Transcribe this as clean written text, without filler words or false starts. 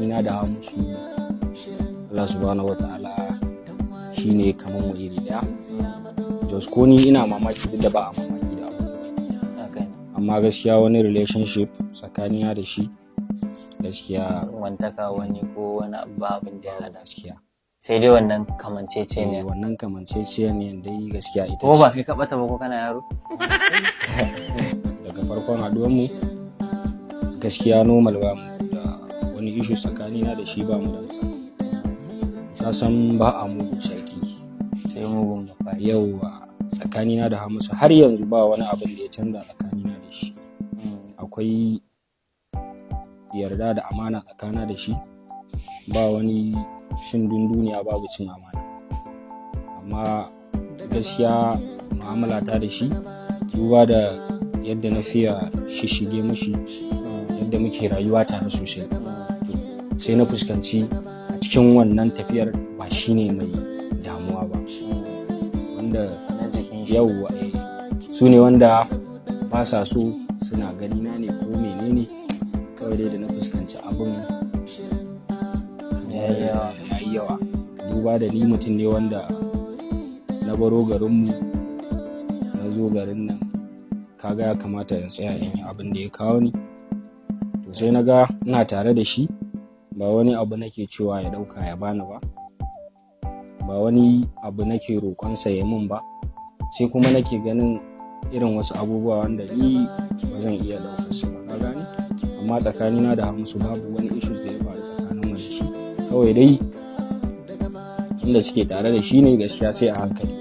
ina da Hamisu Allah subhanahu wataala shine kaman mu iri daya. Jos ko ni ina mamaki duk da ba a mamaki da abu. Amma gaskiya wani relationship tsakanina da shi gaskiya wantaka wani ko wani abin da ya hada gaskiya. Sai dai wannan kamancece ne. Wannan kamancece ne dai gaskiya ita ce. Ko ba kai ka bata ba ko kana yaro? Daga farkon haduwar mu gaskiya normal ba mu da wani issue tsakanina da shi ba mu da matsala. Ta san ba a mugun sarki Sai mugun da fari. Yauwa tsakanina da Hamisu har yanzu ba wani abin da ya canza tsakanina da shi. Akwai yarda da amana tsakana da shi, ba wani cin dunduniya babu cin amana. Amma gaskiya mu'amala ta da shi duba da yadda na fiya shishige mushi, yadda muke rayuwa tare sosai, sai na fuskanci a cikin wannan tafiyar ba shine mai damuwa ba. Wanda Na jikin shi. yauwa su ne wanda ba sa so suna ganina ne ko menene, kawai dai da na fuskanci abin ya yi yawa. Duba da ni mutum ne wanda na baro garinmu na zo garin nan, kaga ya kamata in tsaya in yi abin da ya kawo ni. To sai na ga ina tare da shi, ba wani abu nake cewa ya dauka ya bani ba, ba wani abu nake roƙonsa ya min ba, sai kuma nake ganin irin wasu abubuwa wanda ni ba zan iya ɗaukar su ba, ka gane? Amma tsakanina da Hamisu babu wani issues da ya faru tsakaninmu da shi, kawai dai inda suke tare da shi ne gaskiya sai a hankali.